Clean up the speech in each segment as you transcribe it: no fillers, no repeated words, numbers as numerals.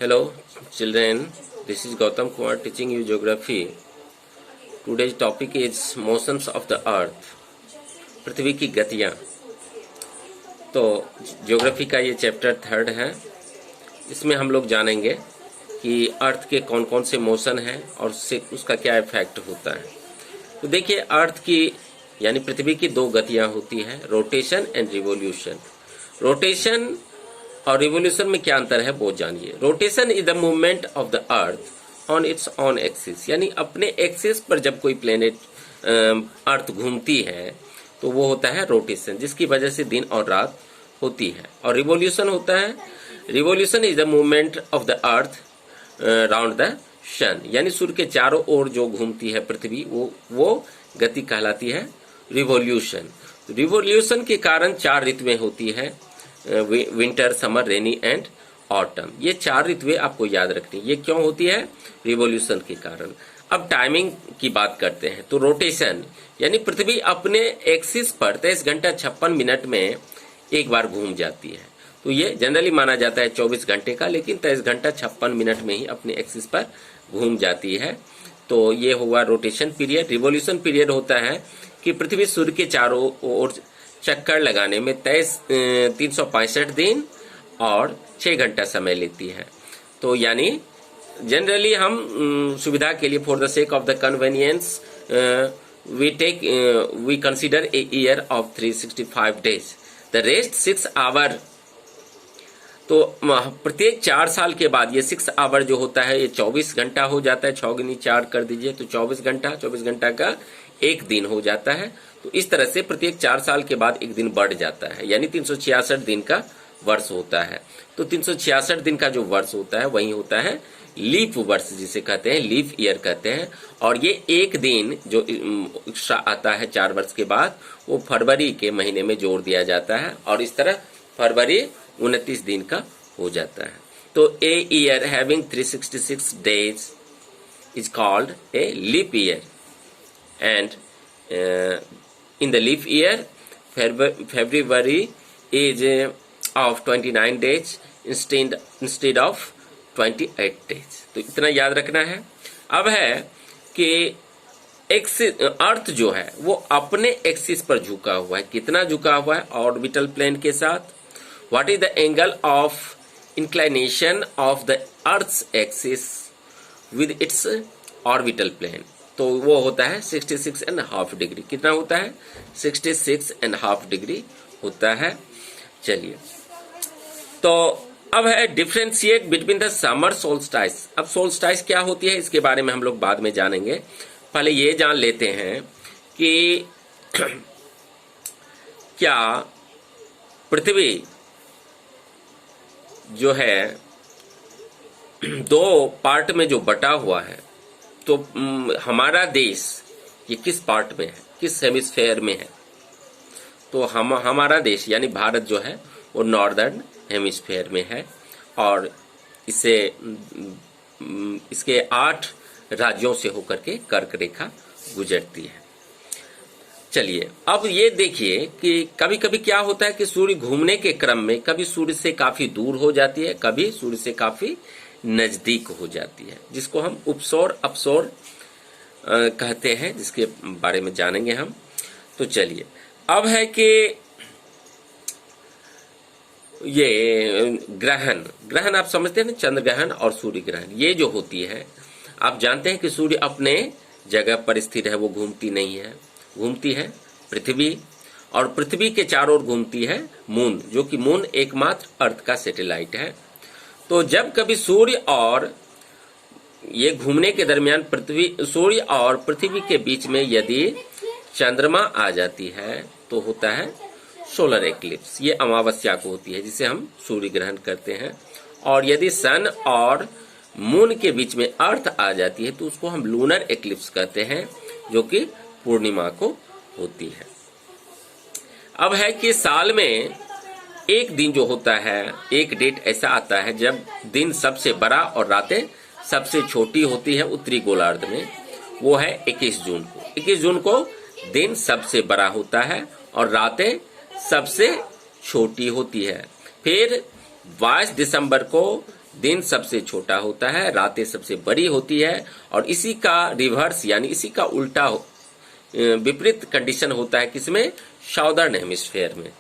Hello children, this is Gautam Kumar teaching you geography. Today's topic is motions of the earth. पृथ्वी की गतियाँ। तो geography का ये chapter 3 है। इसमें हम लोग जानेंगे कि अर्थ के कौन कौन से मोशन हैं और उसका क्या इफेक्ट होता है। तो देखिए, अर्थ की यानी पृथ्वी की 2 गतियाँ होती हैं, रोटेशन एंड रिवोल्यूशन। रोटेशन और रिवोल्यूशन में क्या अंतर है वो जानिए। Rotation is the movement of the earth on it's on axis, यानी अपने एक्सिस पर जब कोई प्लेनेट अर्थ घूमती है तो वो होता है रोटेशन, जिसकी वजह से दिन और रात होती है। और रिवोल्यूशन होता है, revolution is the movement of the earth round the sun, यानी सूर्य के चारों ओर जो घूमती है पृथ्वी, वो गति कहलाती है रिवोल्यूशन। रिवोल्यूशन के कारण 4 ऋतुएं होती है, winter, summer, rainy and autumn. ये 4 ऋतुएं आपको याद रखनी। ये क्यों होती है? रिवोल्यूशन के कारण। अब टाइमिंग की बात करते हैं। तो रोटेशन यानी पृथ्वी अपने एक्सिस पर 23 घंटा 56 मिनट में एक बार घूम जाती है। तो ये जनरली माना जाता है 24 घंटे का, लेकिन 23 घंटा 56 मिनट में ही अपने एक्सिस पर घूम जाती है। तो ये हुआ रोटेशन पीरियड। रिवोल्यूशन पीरियड होता है कि पृथ्वी सूर्य के चारों ओर चक्कर लगाने में 365 दिन और 6 घंटा समय लेती है। तो यानी जनरली हम सुविधा के लिए, for the sake of the convenience, we consider a year of 365 days, the rest 6 hour. तो प्रत्येक 4 साल के बाद ये 6 आवर जो होता है ये 24 घंटा हो जाता है। 6 गुनी 4 कर दीजिए तो 24 घंटा का एक दिन हो जाता है। तो इस तरह से प्रत्येक 4 साल के बाद एक दिन बढ़ जाता है, यानी 366 दिन का वर्ष होता है। तो 366 दिन का जो वर्ष होता है वही होता है लीप वर्ष, जिसे कहते हैं लीप ईयर कहते हैं। और ये एक दिन जो एक्स्ट्रा आता है 4 वर्ष के बाद, वो फरवरी के महीने में जोड़ दिया जाता है और इस तरह फरवरी 29 दिन का हो जाता है। तो a year having 366 days is called a leap year, and in the leap year, February is of 29 days instead of 28 days. तो इतना याद रखना है। अब है कि अर्थ जो है वो अपने एक्सिस पर झुका हुआ है। कितना झुका हुआ है? ऑर्बिटल प्लेन के साथ। What is the angle of inclination of the earth's axis with its orbital plane? तो वो होता है 66.5 डिग्री। कितना होता है? 66.5 डिग्री होता है। चलिए, तो अब है differentiate between the summer solstice. अब सोल्स्टाइस क्या होती है इसके बारे में हम लोग बाद में जानेंगे। पहले ये जान लेते हैं कि क्या पृथ्वी जो है 2 पार्ट में जो बटा हुआ है, तो हमारा देश ये किस पार्ट में है, किस हेमिस्फेयर में है? तो हमारा देश यानी भारत जो है वो नॉर्दर्न हेमिस्फेयर में है और इसके 8 राज्यों से होकर के कर्क रेखा गुजरती है। चलिए, अब ये देखिए कि कभी कभी क्या होता है कि सूर्य घूमने के क्रम में कभी सूर्य से काफी दूर हो जाती है, कभी सूर्य से काफी नजदीक हो जाती है, जिसको हम उपसौर अपसौर कहते हैं, जिसके बारे में जानेंगे हम। तो चलिए, अब है कि ये ग्रहण आप समझते हैं ना, चंद्र ग्रहण और सूर्य ग्रहण, ये जो होती है, आप जानते हैं कि सूर्य अपने जगह पर स्थिर है, वो घूमती नहीं है। घूमती है पृथ्वी, और पृथ्वी के चारों ओर घूमती है मून, जो कि मून एकमात्र अर्थ का सैटेलाइट है। तो जब कभी सूर्य और ये घूमने के दरमियान सूर्य और पृथ्वी के बीच में यदि चंद्रमा आ जाती है तो होता है सोलर एक्लिप्स। ये अमावस्या को होती है, जिसे हम सूर्य ग्रहण करते हैं। और यदि सन और मून के बीच में अर्थ आ जाती है तो उसको हम लूनर एक्लिप्स कहते हैं, जो कि पूर्णिमा को होती है। अब है कि साल में एक दिन जो होता है, एक डेट ऐसा आता है जब दिन सबसे बड़ा और रातें सबसे छोटी होती है उत्तरी गोलार्ध में। वो है 21 जून को। 21 जून को दिन सबसे बड़ा होता है और रातें सबसे छोटी होती है। फिर 22 दिसंबर को दिन सबसे छोटा होता है, रातें सबसे बड़ी होती है, और इसी का रिवर्स यानी इसी का उल्टा विपरीत कंडीशन होता है किसमें? साउदर्न हेमिस्फेयर में।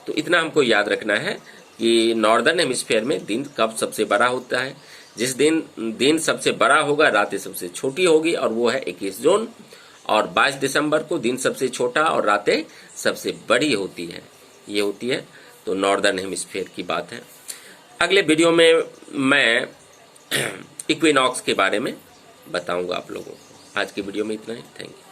तो इतना हमको याद रखना है कि नॉर्दर्न हेमिस्फेयर में दिन कब सबसे बड़ा होता है। जिस दिन दिन सबसे बड़ा होगा रातें सबसे छोटी होगी, और वो है 21 जून, और 22 दिसंबर को दिन सबसे छोटा और रातें सबसे बड़ी होती है। ये होती है तो नॉर्दर्न हेमिस्फेयर की बात है। अगले वीडियो में मैं इक्विनॉक्स के बारे में बताऊंगा आप लोगों को। आज की वीडियो में इतना ही। Thank you.